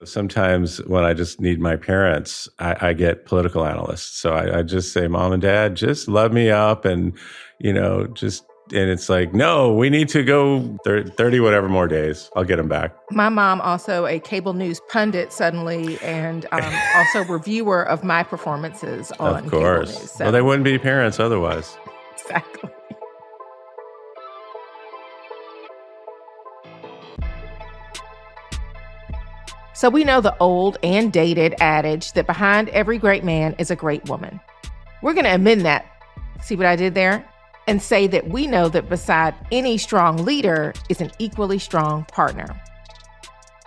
Sometimes when I just need my parents, I get political analysts. So I just say, Mom and Dad, just love me up and, and it's like, no, we need to go 30 whatever more days. I'll get them back. My mom also a cable news pundit suddenly and also reviewer of my performances on cable news. So. Well, they wouldn't be parents otherwise. Exactly. So we know the old and dated adage that behind every great man is a great woman. We're going to amend that. See what I did there? And say that we know that beside any strong leader is an equally strong partner.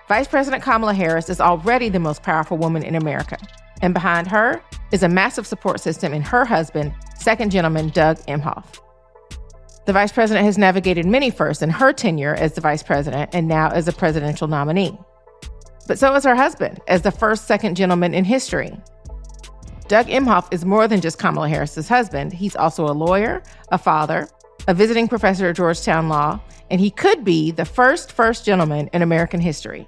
Vice President Kamala Harris is already the most powerful woman in America. And behind her is a massive support system in her husband, second gentleman Doug Emhoff. The vice president has navigated many firsts in her tenure as the vice president and now as a presidential nominee. But so is her husband, as the first second gentleman in history. Doug Emhoff is more than just Kamala Harris's husband. He's also a lawyer, a father, a visiting professor at Georgetown Law, and he could be the first gentleman in American history.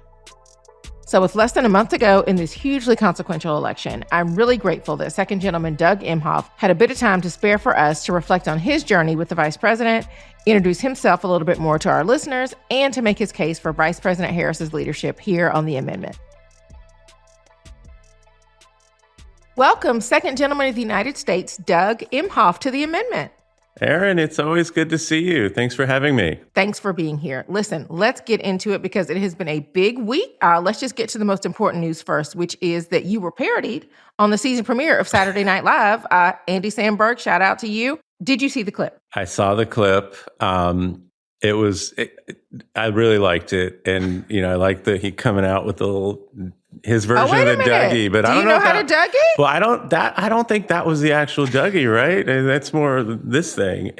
So with less than a month to go in this hugely consequential election, I'm really grateful that second gentleman Doug Emhoff had a bit of time to spare for us to reflect on his journey with the vice president, introduce himself a little bit more to our listeners, and to make his case for Vice President Harris's leadership here on the amendment. Welcome, second gentleman of the United States, Doug Emhoff, to the amendment. Erin, it's always good to see you. Thanks for having me. Thanks for being here. Listen, let's get into it because it has been a big week. Let's just get to the most important news first, which is that you were parodied on the season premiere of Saturday Night Live. Andy Samberg, shout out to you. Did you see the clip? I saw the clip. I really liked it. And, I liked that he coming out with his version of the Dougie, but I don't know how to Dougie? Well, I don't think that was the actual Dougie, right? And that's more this thing.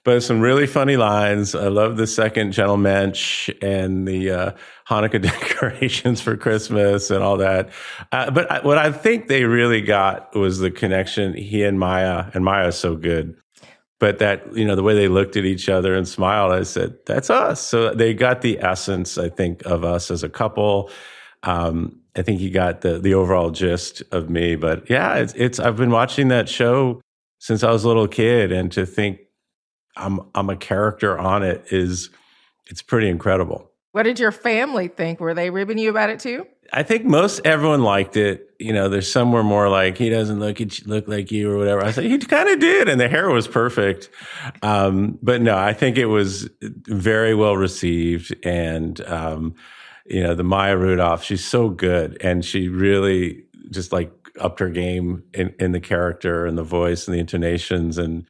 But some really funny lines. I love the second gentlemensch and the Hanukkah decorations for Christmas and all that. But what I think they really got was the connection, he and Maya is so good. But that, the way they looked at each other and smiled, I said, that's us. So they got the essence, I think, of us as a couple. I think he got the overall gist of me, but yeah, I've been watching that show since I was a little kid, and to think I'm a character on it's pretty incredible. What did your family think? Were they ribbing you about it too? I think everyone liked it. There's some were more like, he doesn't look like you or whatever. I said, he kind of did. And the hair was perfect. But no, I think it was very well received. And, the Maya Rudolph, she's so good. And she really just upped her game in the character and the voice and the intonations. And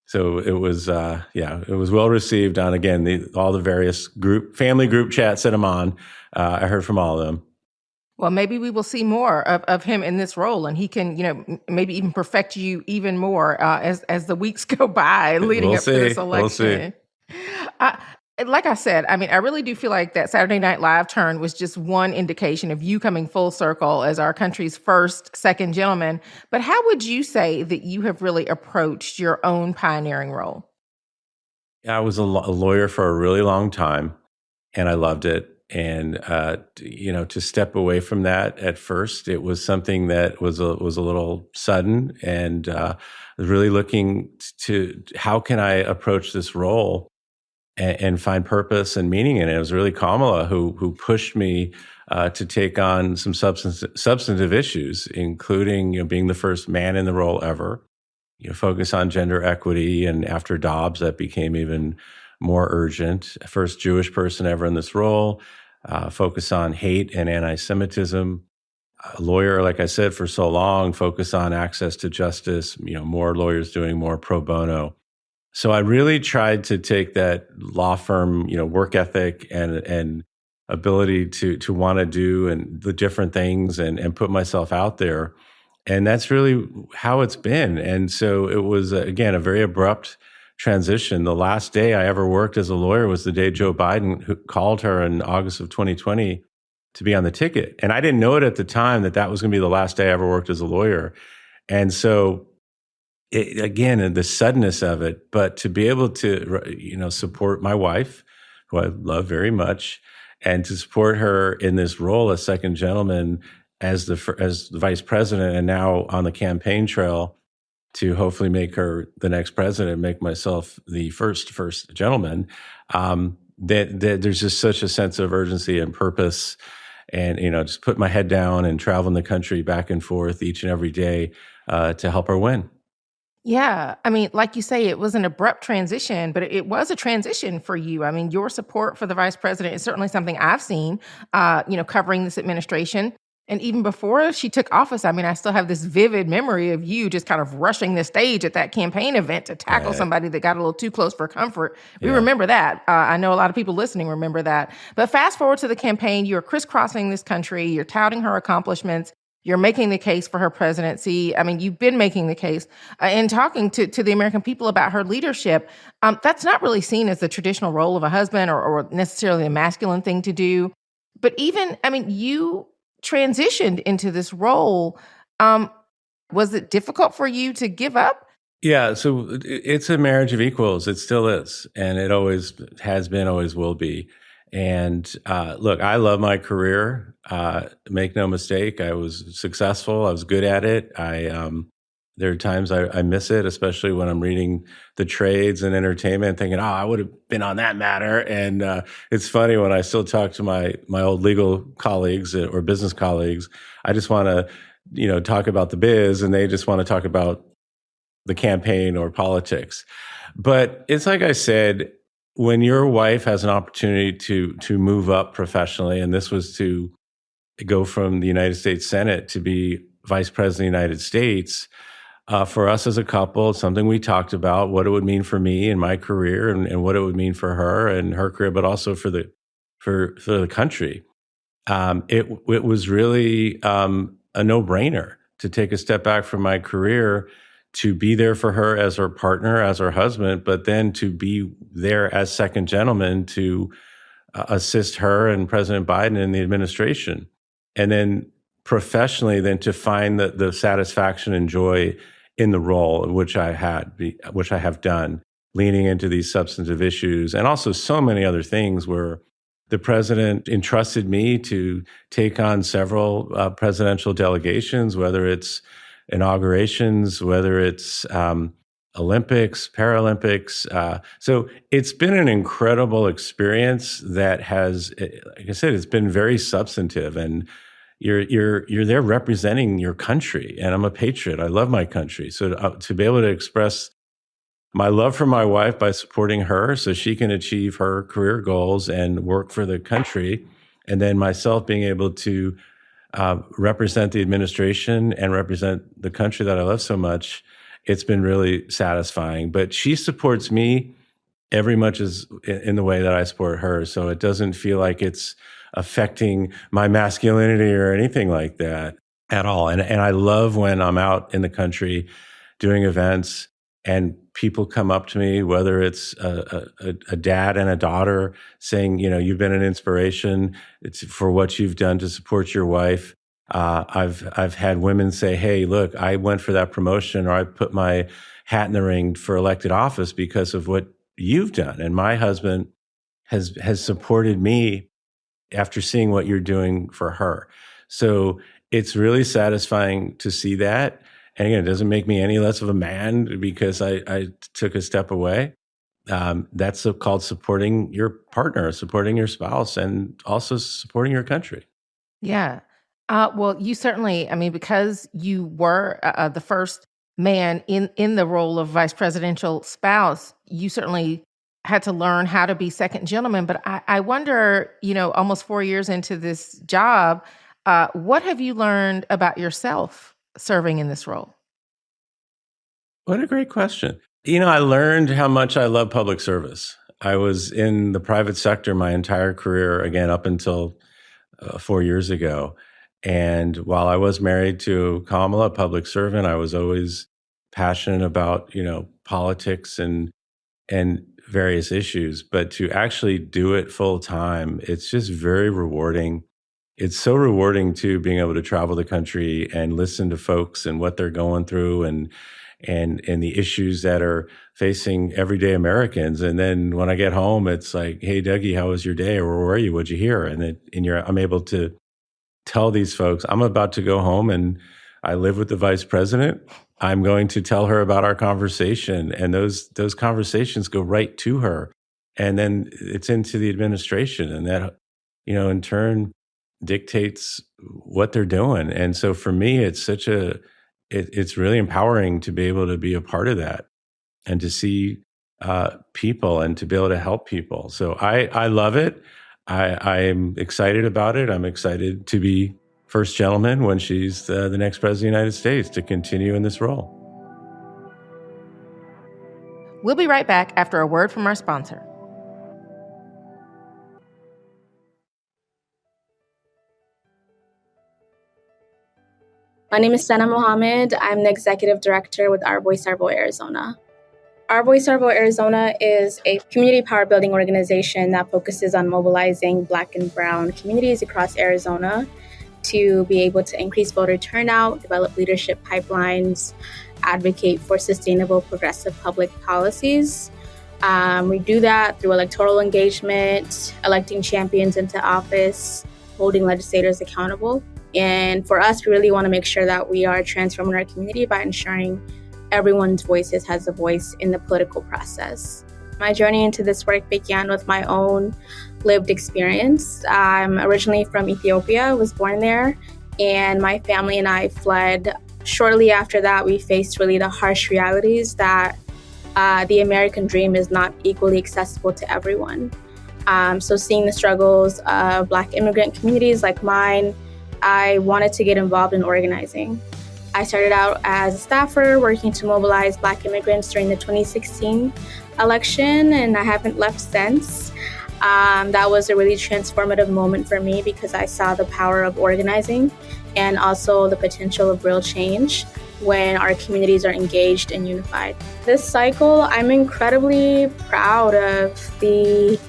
so it was, it was well received on, again, all the various family group chats that I'm on. I heard from all of them. Well, maybe we will see more of him in this role, and he can, maybe even perfect you even more as the weeks go by leading up to this election. We'll see. Like I said, I really do feel like that Saturday Night Live turn was just one indication of you coming full circle as our country's first second gentleman. But how would you say that you have really approached your own pioneering role? I was a lawyer for a really long time, and I loved it. And, to step away from that at first, it was something that was a little sudden, and really looking to how can I approach this role and find purpose and meaning in it. It was really Kamala who pushed me to take on some substantive issues, including being the first man in the role ever, focus on gender equity, and after Dobbs that became even more urgent. First Jewish person ever in this role, focus on hate and anti-Semitism. A lawyer, like I said, for so long, focus on access to justice, more lawyers doing more pro bono. So I really tried to take that law firm, work ethic and ability to want to do and the different things and put myself out there. And that's really how it's been. And so it was, again, a very abrupt transition. The last day I ever worked as a lawyer was the day Joe Biden called her in August of 2020 to be on the ticket. And I didn't know it at the time that was going to be the last day I ever worked as a lawyer. And so, again, the suddenness of it, but to be able to, support my wife, who I love very much, and to support her in this role as second gentleman, as the vice president, and now on the campaign trail to hopefully make her the next president, make myself the first gentleman. That there's just such a sense of urgency and purpose, and just put my head down and traveling the country back and forth each and every day to help her win. Yeah. I mean, like you say, it was an abrupt transition, but it was a transition for you. I mean, your support for the vice president is certainly something I've seen, covering this administration. And even before she took office, I mean, I still have this vivid memory of you just kind of rushing the stage at that campaign event to tackle Right. somebody that got a little too close for comfort. We Yeah. remember that. I know a lot of people listening remember that. But fast forward to the campaign, you're crisscrossing this country, you're touting her accomplishments. You're making the case for her presidency. I mean, you've been making the case and talking to the American people about her leadership. That's not really seen as the traditional role of a husband or necessarily a masculine thing to do. But even, I mean, you transitioned into this role. Um, was it difficult for you to give up? Yeah, so it's a marriage of equals. It still is, and it always has been, always will be. And look, I love my career. Make no mistake, I was successful. I was good at it. There are times I miss it, especially when I'm reading the trades and entertainment, thinking, "Oh, I would have been on that matter." And it's funny when I still talk to my old legal colleagues or business colleagues. I just want to, talk about the biz, and they just want to talk about the campaign or politics. But it's like I said, when your wife has an opportunity to move up professionally, and this was to go from the United States Senate to be Vice President of the United States, for us as a couple, it's something we talked about, what it would mean for me and my career, and what it would mean for her and her career, but also for the country. It was really a no brainer to take a step back from my career to be there for her as her partner, as her husband, but then to be there as second gentleman to assist her and President Biden in the administration. And then professionally, then to find the satisfaction and joy in the role, which I have done, leaning into these substantive issues, and also so many other things where the president entrusted me to take on several presidential delegations, whether it's inaugurations, whether it's Olympics, Paralympics. So it's been an incredible experience that has, like I said, it's been very substantive, and you're there representing your country. And I'm a patriot. I love my country. So to be able to express my love for my wife by supporting her so she can achieve her career goals and work for the country, and then myself being able to represent the administration and represent the country that I love so much, it's been really satisfying. But she supports me every much as in the way that I support her. So it doesn't feel like it's affecting my masculinity or anything like that at all. And I love when I'm out in the country doing events and people come up to me, whether it's a dad and a daughter saying, you've been an inspiration for what you've done to support your wife. I've had women say, "Hey, look, I went for that promotion, or I put my hat in the ring for elected office because of what you've done, and my husband has supported me after seeing what you're doing for her." So it's really satisfying to see that. And again, it doesn't make me any less of a man because I took a step away. That's called supporting your partner, supporting your spouse, and also supporting your country. Yeah. Well, you certainly, I mean, because you were the first man in the role of vice presidential spouse, you certainly had to learn how to be second gentleman. But I wonder, almost 4 years into this job, what have you learned about yourself serving in this role? What a great question. I learned how much I love public service. I was in the private sector my entire career, again, up until 4 years ago. And while I was married to Kamala, a public servant, I was always passionate about, politics and various issues. But to actually do it full time, it's just very rewarding. It's so rewarding too, being able to travel the country and listen to folks and what they're going through, and the issues that are facing everyday Americans. And then when I get home, it's like, hey, Dougie, how was your day? Or where were you? What'd you hear? I'm able to tell these folks, I'm about to go home and I live with the vice president. I'm going to tell her about our conversation. And those conversations go right to her. And then it's into the administration. And that, in turn dictates what they're doing. And so for me, it's really empowering to be able to be a part of that and to see people and to be able to help people. So I love it. I'm excited about it. I'm excited to be first gentleman when she's the next president of the United States to continue in this role. We'll be right back after a word from our sponsor. My name is Sana Mohammed. I'm the executive director with Our Voice, Our Voice Arizona. Our Voice, Our Voice Arizona is a community power building organization that focuses on mobilizing Black and Brown communities across Arizona to be able to increase voter turnout, develop leadership pipelines, advocate for sustainable, progressive public policies. We do that through electoral engagement, electing champions into office, holding legislators accountable. And for us, we really want to make sure that we are transforming our community by ensuring everyone's voices has a voice in the political process. My journey into this work began with my own lived experience. I'm originally from Ethiopia, was born there, and my family and I fled. Shortly after that, we faced really the harsh realities that the American dream is not equally accessible to everyone. So seeing the struggles of Black immigrant communities like mine, I wanted to get involved in organizing. I started out as a staffer working to mobilize Black immigrants during the 2016 election, and I haven't left since. That was a really transformative moment for me because I saw the power of organizing and also the potential of real change when our communities are engaged and unified. This cycle, I'm incredibly proud of the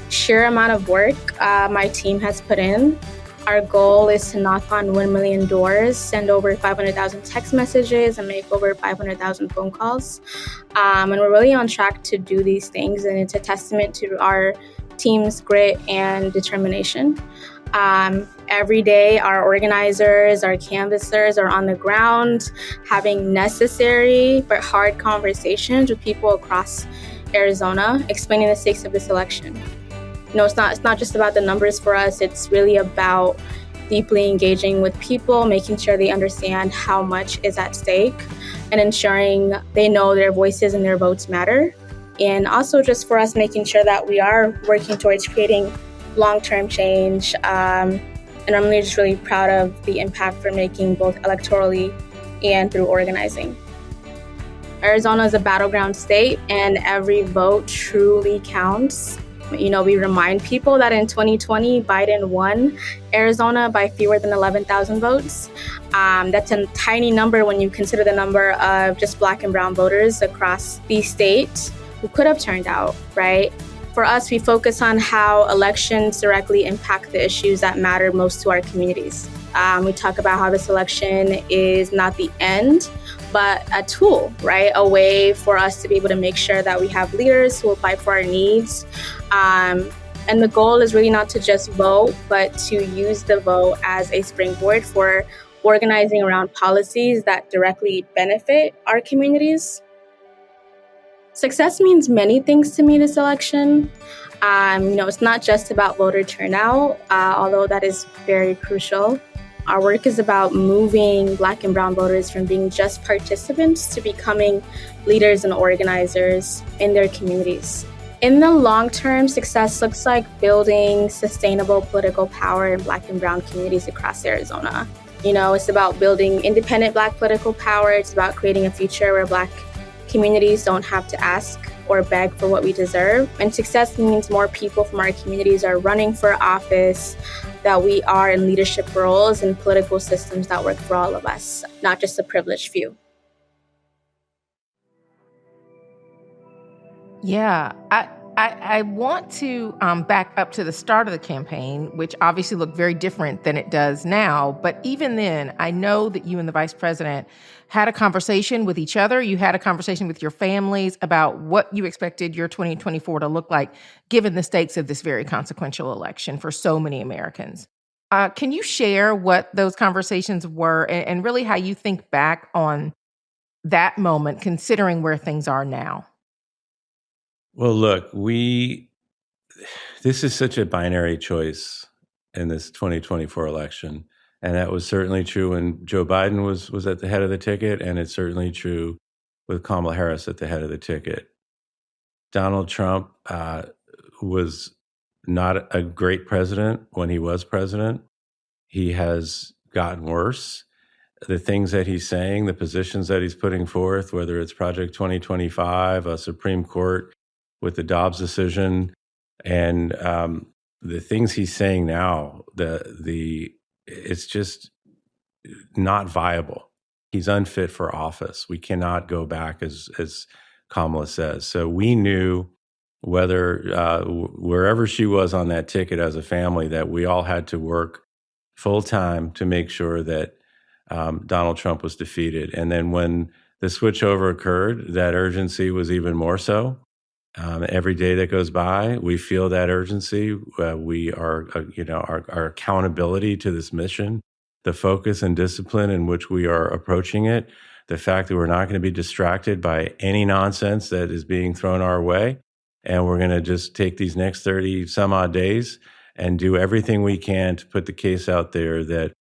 sheer amount of work my team has put in. Our goal is to knock on 1 million doors, send over 500,000 text messages, and make over 500,000 phone calls. And we're really on track to do these things, and it's a testament to our team's grit and determination. Every day, our organizers, our canvassers are on the ground having necessary but hard conversations with people across Arizona, explaining the stakes of this election. It's not just about the numbers for us. It's really about deeply engaging with people, making sure they understand how much is at stake, and ensuring they know their voices and their votes matter. And also just for us, making sure that we are working towards creating long-term change. And I'm really proud of the impact we're making both electorally and through organizing. Arizona is a battleground state, and every vote truly counts. We remind people that in 2020, Biden won Arizona by fewer than 11,000 votes. That's a tiny number when you consider the number of just Black and Brown voters across the state who could have turned out, right? For us, we focus on how elections directly impact the issues that matter most to our communities. We talk about how this election is not the end, but a tool, right? A way for us to be able to make sure that we have leaders who will fight for our needs. And the goal is really not to just vote, but to use the vote as a springboard for organizing around policies that directly benefit our communities. Success means many things to me this election. It's not just about voter turnout, although that is very crucial. Our work is about moving Black and Brown voters from being just participants to becoming leaders and organizers in their communities. In the long term, success looks like building sustainable political power in Black and Brown communities across Arizona. It's about building independent Black political power. It's about creating a future where Black communities don't have to ask or beg for what we deserve. And success means more people from our communities are running for office, that we are in leadership roles and political systems that work for all of us, not just a privileged few. Yeah, I want to back up to the start of the campaign, which obviously looked very different than it does now. But even then, I know that you and the vice president had a conversation with each other. You had a conversation with your families about what you expected your 2024 to look like, given the stakes of this very consequential election for so many Americans. Can you share what those conversations were and really how you think back on that moment, considering where things are now? Well, look, this is such a binary choice in this 2024 election. And that was certainly true when Joe Biden was at the head of the ticket, and it's certainly true with Kamala Harris at the head of the ticket. Donald Trump was not a great president when he was president. He has gotten worse. The things that he's saying, the positions that he's putting forth, whether it's Project 2025, a Supreme Court with the Dobbs decision, and the things he's saying now, it's just not viable. He's unfit for office. We cannot go back, as Kamala says. So we knew wherever she was on that ticket as a family, that we all had to work full time to make sure that Donald Trump was defeated. And then when the switchover occurred, that urgency was even more so. Every day that goes by, we feel that urgency. We are, our accountability to this mission, the focus and discipline in which we are approaching it, the fact that we're not going to be distracted by any nonsense that is being thrown our way. And we're going to just take these next 30 some odd days and do everything we can to put the case out there that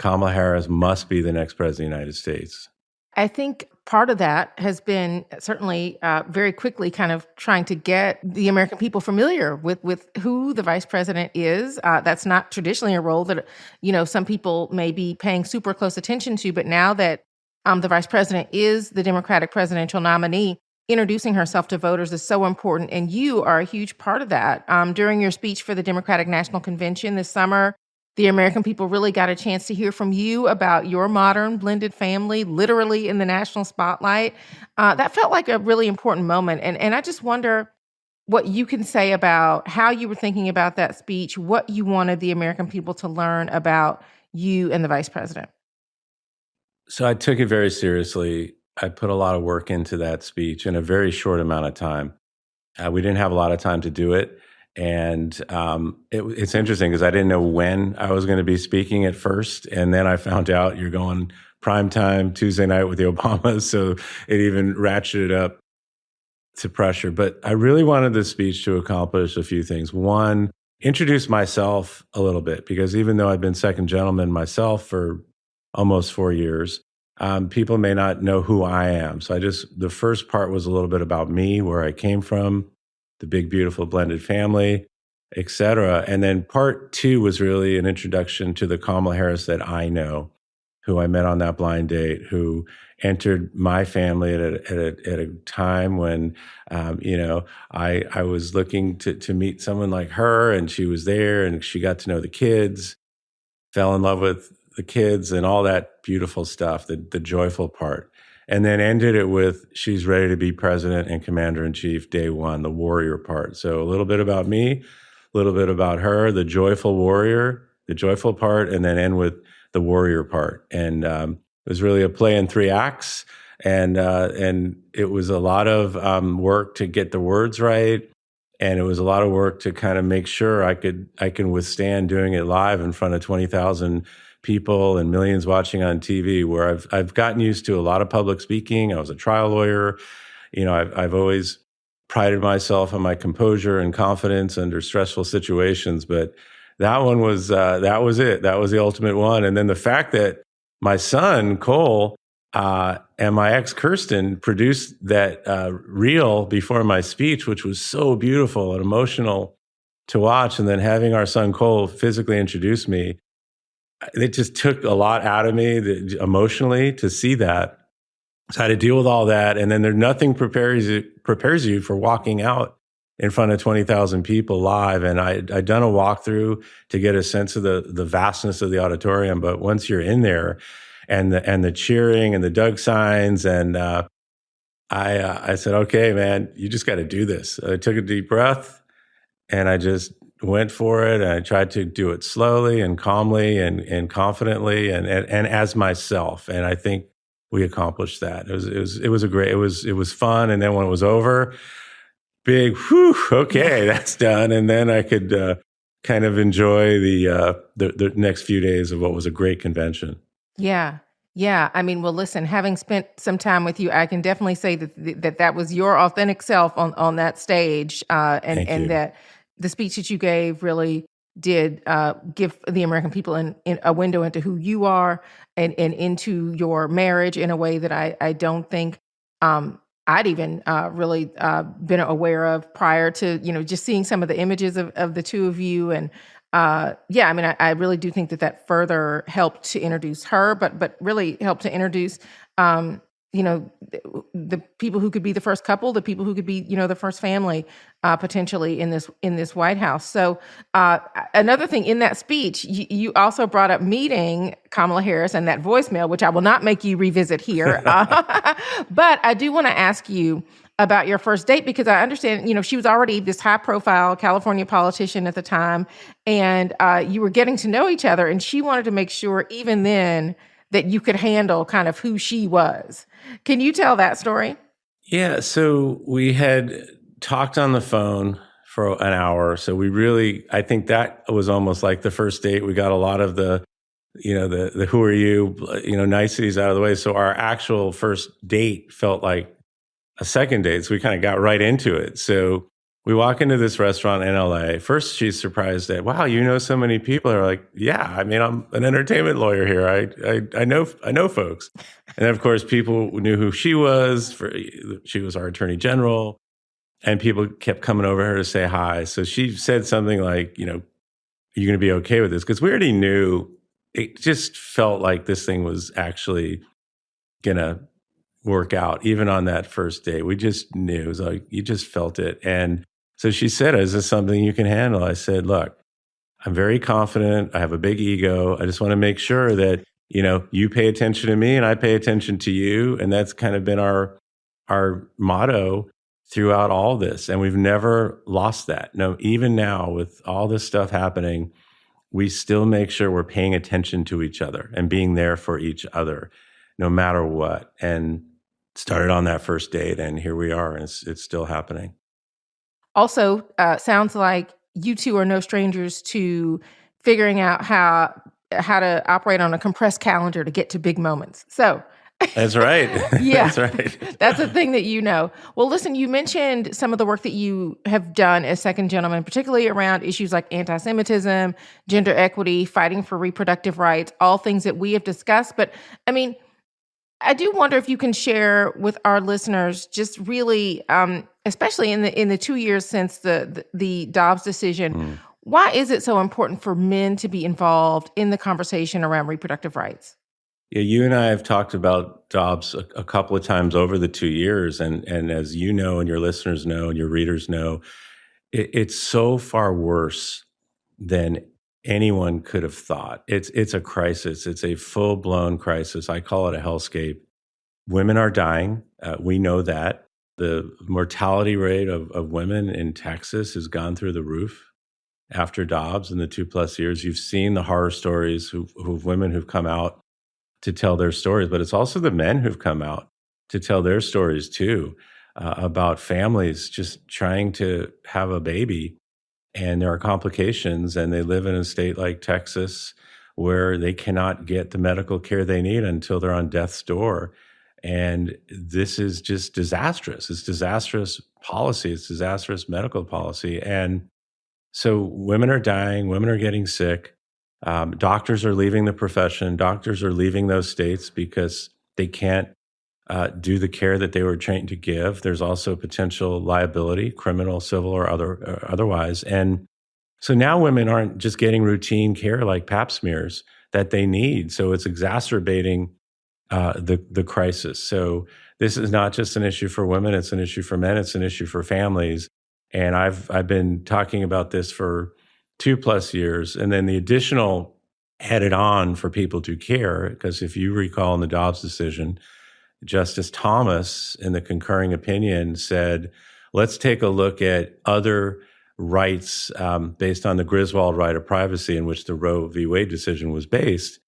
Kamala Harris must be the next president of the United States. I think part of that has been certainly very quickly kind of trying to get the American people familiar with who the vice president is. That's not traditionally a role that, some people may be paying super close attention to. But now that the vice president is the Democratic presidential nominee, introducing herself to voters is so important. And you are a huge part of that. During your speech for the Democratic National Convention this summer, the American people really got a chance to hear from you about your modern blended family, literally in the national spotlight. That felt like a really important moment. And I just wonder what you can say about how you were thinking about that speech, what you wanted the American people to learn about you and the vice president. So I took it very seriously. I put a lot of work into that speech in a very short amount of time. We didn't have a lot of time to do it. And it's interesting because I didn't know when I was going to be speaking at first. And then I found out you're going prime time Tuesday night with the Obamas. So it even ratcheted up to pressure. But I really wanted this speech to accomplish a few things. One, introduce myself a little bit, because even though I've been second gentleman myself for almost 4 years, people may not know who I am. So the first part was a little bit about me, where I came from, the big, beautiful blended family, et cetera. And then part two was really an introduction to the Kamala Harris that I know, who I met on that blind date, who entered my family at a time when, I was looking to meet someone like her, and she was there, and she got to know the kids, fell in love with the kids and all that beautiful stuff, the joyful part. And then ended it with, she's ready to be president and commander-in-chief day one, the warrior part. So a little bit about me, a little bit about her, the joyful warrior, the joyful part, and then end with the warrior part. And it was really a play in 3 acts. And it was a lot of work to get the words right. And it was a lot of work to kind of make sure I can withstand doing it live in front of 20,000 people and millions watching on TV, where I've gotten used to a lot of public speaking. I was a trial lawyer. I've always prided myself on my composure and confidence under stressful situations, but that one was that was it. That was the ultimate one. And then the fact that my son Cole and my ex Kirsten produced that reel before my speech, which was so beautiful and emotional to watch, and then having our son Cole physically introduce me, it just took a lot out of me emotionally to see that. So I had to deal with all that. And then nothing prepares you for walking out in front of 20,000 people live. And I'd done a walkthrough to get a sense of the vastness of the auditorium. But once you're in there, and the cheering and the Doug signs and I said, okay, man, you just got to do this. I took a deep breath and I just went for it. And I tried to do it slowly and calmly and confidently and as myself. And I think we accomplished that. It was fun. And then when it was over, big, whew, okay, that's done. And then I could kind of enjoy the next few days of what was a great convention. Yeah. Yeah. I mean, well, listen, having spent some time with you, I can definitely say that was your authentic self on that stage. Thank And you. that the speech that you gave really did give the American people in a window into who you are and into your marriage in a way that I don't think I'd even really been aware of prior to, just seeing some of the images of the two of you. And yeah, I mean, I really do think that further helped to introduce her, but really helped to introduce, the people who could be the first couple, the people who could be, the first family, potentially in this White House. So another thing in that speech, you also brought up meeting Kamala Harris and that voicemail, which I will not make you revisit here, but I do want to ask you about your first date because I understand, she was already this high-profile California politician at the time, and you were getting to know each other, and she wanted to make sure even then that you could handle kind of who she was. Can you tell that story? Yeah, so we had talked on the phone for an hour. So I think that was almost like the first date. We got a lot of the who are you, niceties out of the way. So our actual first date felt like a second date. So we kind of got right into it. So we walk into this restaurant in LA. First, she's surprised that, wow, you know so many people. Are like, yeah, I mean, I'm an entertainment lawyer here. I know folks. And then, of course, people knew who she was. She was our attorney general. And people kept coming over her to say hi. So she said something like, are you going to be okay with this? Because we already knew it just felt like this thing was actually going to work out, even on that first date. We just knew. It was like, you just felt it. And so she said, is this something you can handle? I said, look, I'm very confident. I have a big ego. I just want to make sure that, you pay attention to me and I pay attention to you. And that's kind of been our motto throughout all this. And we've never lost that. No, even now with all this stuff happening, we still make sure we're paying attention to each other and being there for each other, no matter what. And started on that first date, and here we are, and it's still happening. Also, sounds like you two are no strangers to figuring out how to operate on a compressed calendar to get to big moments. So That's right. yeah, That's right. that's a thing that you know. Well, listen, you mentioned some of the work that you have done as second gentleman, particularly around issues like anti-Semitism, gender equity, fighting for reproductive rights, all things that we have discussed. But I mean, I do wonder if you can share with our listeners just really, especially in the 2 years since the Dobbs decision, why is it so important for men to be involved in the conversation around reproductive rights? Yeah, you and I have talked about Dobbs a couple of times over the 2 years, and as you know, and your listeners know, and your readers know, it's so far worse than anyone could have thought. It's a crisis. It's a full blown crisis. I call it a hellscape. Women are dying. We know that. The mortality rate of women in Texas has gone through the roof after Dobbs in the 2+ years. You've seen the horror stories of women who've come out to tell their stories, but it's also the men who've come out to tell their stories too, about families just trying to have a baby and there are complications, and they live in a state like Texas where they cannot get the medical care they need until they're on death's door. And this is just disastrous. It's disastrous policy. It's disastrous medical policy. And so women are dying, women are getting sick. Doctors are leaving the profession. Doctors are leaving those states because they can't do the care that they were trained to give. There's also potential liability, criminal, civil, or otherwise. And so now women aren't just getting routine care like pap smears that they need. So it's exacerbating the crisis. So this is not just an issue for women; it's an issue for men. It's an issue for families. And I've been talking about this for 2+ years, and then the additional added on for people to care, because if you recall in the Dobbs decision, Justice Thomas, in the concurring opinion, said, let's take a look at other rights based on the Griswold right of privacy, in which the Roe v. Wade decision was based.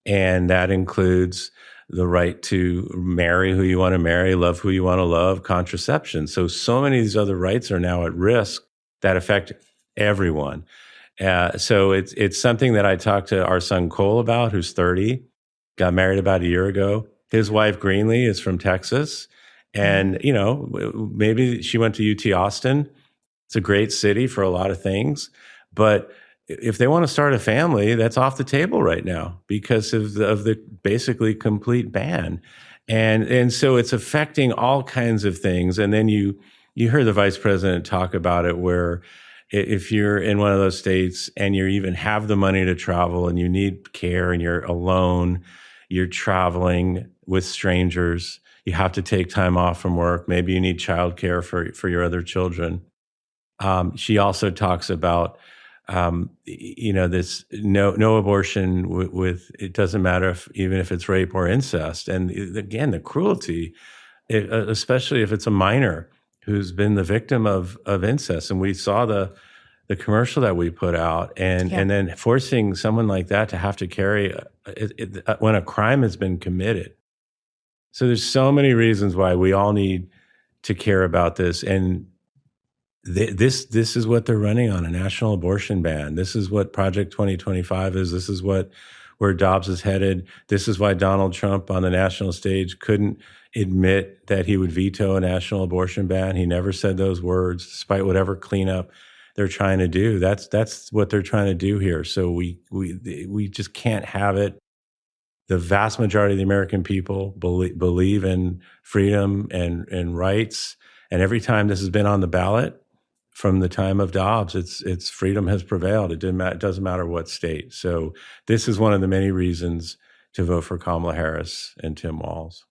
And that includes the right to marry who you want to marry, love who you want to love, contraception. So many of these other rights are now at risk that affect everyone. So it's something that I talked to our son Cole about, who's 30, got married about a year ago. His wife Greenlee is from Texas, and maybe she went to UT Austin. It's a great city for a lot of things, but if they want to start a family, that's off the table right now because of the basically complete ban, and so it's affecting all kinds of things. And then you heard the vice president talk about it, where if you're in one of those states and you even have the money to travel and you need care and you're alone, you're traveling with strangers, you have to take time off from work. Maybe you need childcare for your other children. She also talks about this no abortion with it doesn't matter even if it's rape or incest, and again the cruelty, especially if it's a minor who's been the victim of incest. And we saw the commercial that we put out, and then forcing someone like that to have to carry when a crime has been committed. So there's so many reasons why we all need to care about this. And this is what they're running on, a national abortion ban. This is what Project 2025 is. This is where Dobbs is headed. This is why Donald Trump on the national stage couldn't admit that he would veto a national abortion ban. He never said those words, despite whatever cleanup they're trying to do. That's what they're trying to do here. So we just can't have it. The vast majority of the American people believe in freedom and rights. And every time this has been on the ballot, from the time of Dobbs, it's freedom has prevailed. It doesn't matter what state. So this is one of the many reasons to vote for Kamala Harris and Tim Walz.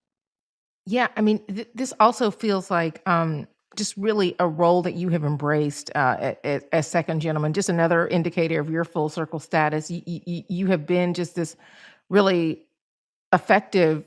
Yeah, I mean, this also feels like just really a role that you have embraced as second gentleman. Just another indicator of your full circle status. You have been just this really effective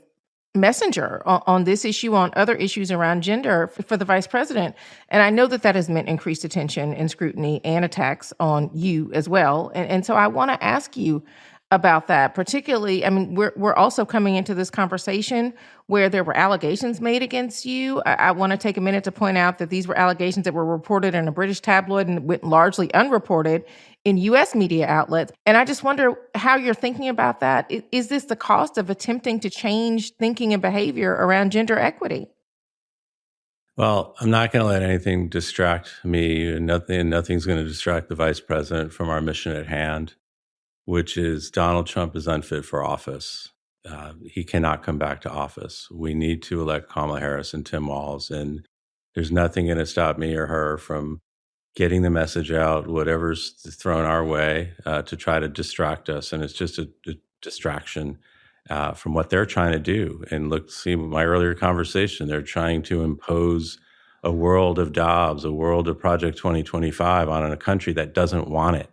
messenger on this issue, on other issues around gender for the vice president. And I know that has meant increased attention and scrutiny and attacks on you as well. And so I want to ask you about that, particularly. I mean, we're also coming into this conversation where there were allegations made against you. I want to take a minute to point out that these were allegations that were reported in a British tabloid and went largely unreported in U.S. media outlets. And I just wonder how you're thinking about that. Is this the cost of attempting to change thinking and behavior around gender equity? Well, I'm not going to let anything distract me, and nothing's going to distract the vice president from our mission at hand, which is Donald Trump is unfit for office. He cannot come back to office. We need to elect Kamala Harris and Tim Walz, and there's nothing going to stop me or her from getting the message out, whatever's thrown our way, to try to distract us. And it's just a distraction from what they're trying to do. And see my earlier conversation, they're trying to impose a world of Dobbs, a world of Project 2025 on a country that doesn't want it.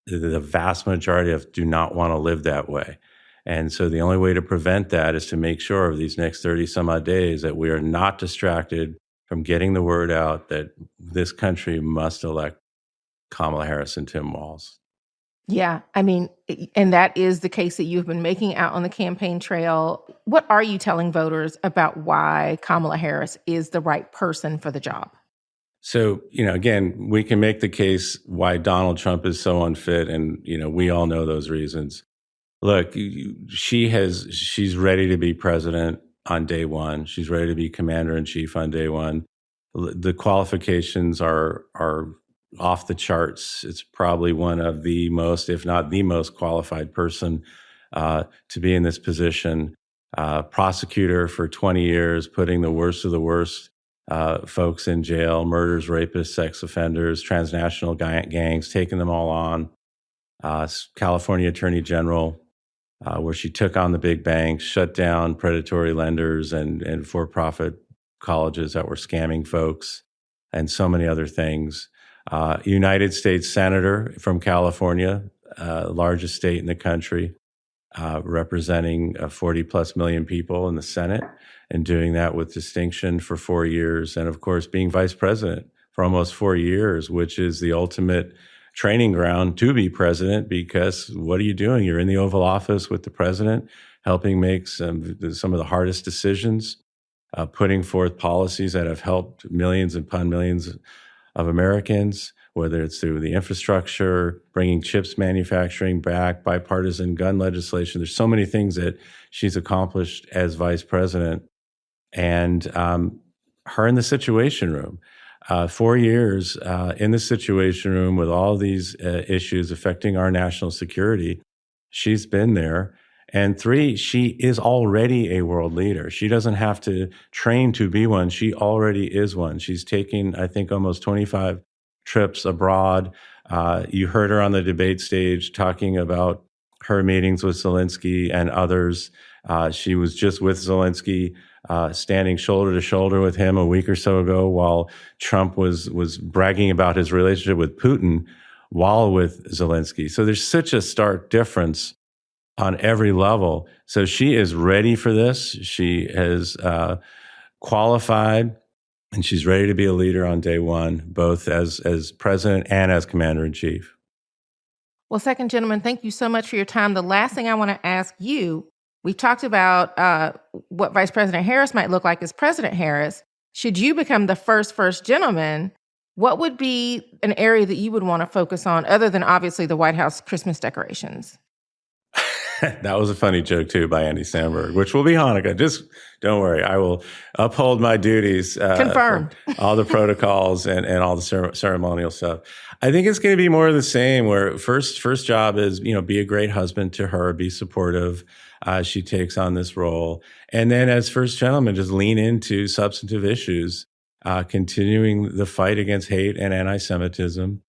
The vast majority do not want to live that way. And so the only way to prevent that is to make sure of these next 30 some odd days that we are not distracted from getting the word out that this country must elect Kamala Harris and Tim Walz. Yeah, I mean, and that is the case that you've been making out on the campaign trail. What are you telling voters about why Kamala Harris is the right person for the job? So, again, we can make the case why Donald Trump is so unfit, and, we all know those reasons. Look, she's ready to be president on day one. She's ready to be commander-in-chief on day one. The qualifications are off the charts. It's probably one of the most, if not the most qualified person to be in this position. Prosecutor for 20 years, putting the worst of the worst folks in jail, murders, rapists, sex offenders, transnational gangs, taking them all on. California Attorney General, where she took on the big banks, shut down predatory lenders and for-profit colleges that were scamming folks, and so many other things. United States Senator from California, largest state in the country. representing 40 plus million people in the Senate and doing that with distinction for 4 years. And of course, being vice president for almost 4 years, which is the ultimate training ground to be president, because what are you doing? You're in the Oval Office with the president, helping make some of the hardest decisions, putting forth policies that have helped millions upon millions of Americans, whether it's through the infrastructure, bringing chips manufacturing back, bipartisan gun legislation. There's so many things that she's accomplished as vice president. And her in the Situation Room, 4 years in the Situation Room with all these issues affecting our national security, she's been there. And 3, she is already a world leader. She doesn't have to train to be one. She already is one. She's taking, I think, almost 25 trips abroad. You heard her on the debate stage talking about her meetings with Zelensky and others. She was just with Zelensky, standing shoulder to shoulder with him a week or so ago while Trump was bragging about his relationship with Putin while with Zelensky. So there's such a stark difference on every level. So she is ready for this. She has qualified, and she's ready to be a leader on day one, both as president and as commander-in-chief. Well, second gentleman, thank you so much for your time. The last thing I want to ask you, we talked about what Vice President Harris might look like as President Harris. Should you become the first gentleman, what would be an area that you would want to focus on other than obviously the White House Christmas decorations? That was a funny joke, too, by Andy Samberg, which will be Hanukkah. Just don't worry. I will uphold my duties. Confirmed. All the protocols and all the ceremonial stuff. I think it's going to be more of the same, where first job is, be a great husband to her, be supportive. She takes on this role. And then as first gentleman, just lean into substantive issues, continuing the fight against hate and anti-Semitism,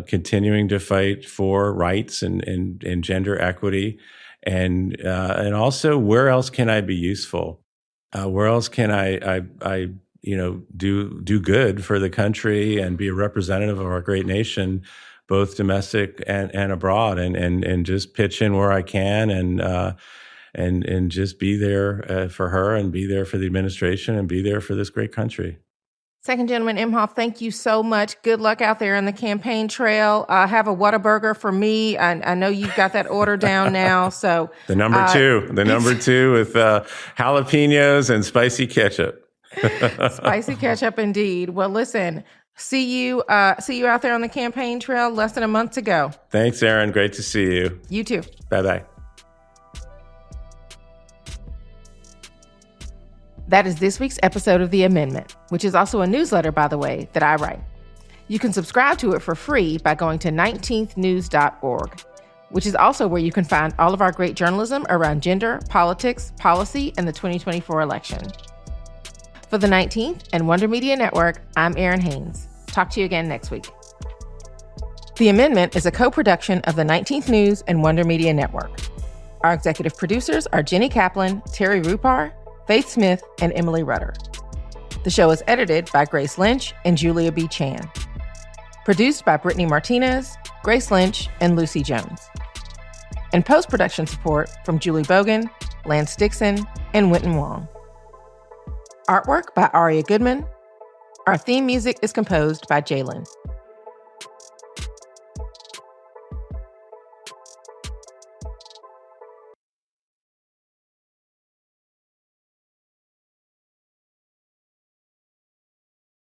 continuing to fight for rights and gender equity, and also where else can I be useful? Where else can I do good for the country and be a representative of our great nation, both domestic and abroad, and just pitch in where I can and just be there for her and be there for the administration and be there for this great country. Second gentleman, Emhoff, thank you so much. Good luck out there on the campaign trail. Have a Whataburger for me. I know you've got that order down now. So the number two with jalapenos and spicy ketchup. Spicy ketchup, indeed. Well, listen, see you out there on the campaign trail. Less than a month to go. Thanks, Aaron. Great to see you. You too. Bye-bye. That is this week's episode of The Amendment, which is also a newsletter, by the way, that I write. You can subscribe to it for free by going to 19thnews.org, which is also where you can find all of our great journalism around gender, politics, policy, and the 2024 election. For the 19th and Wonder Media Network, I'm Erin Haynes. Talk to you again next week. The Amendment is a co-production of the 19th News and Wonder Media Network. Our executive producers are Jenny Kaplan, Terry Rupar, Faith Smith, and Emily Rutter. The show is edited by Grace Lynch and Julia B. Chan. Produced by Brittany Martinez, Grace Lynch, and Lucy Jones. And post-production support from Julie Bogan, Lance Dixon, and Winton Wong. Artwork by Aria Goodman. Our theme music is composed by Jalen.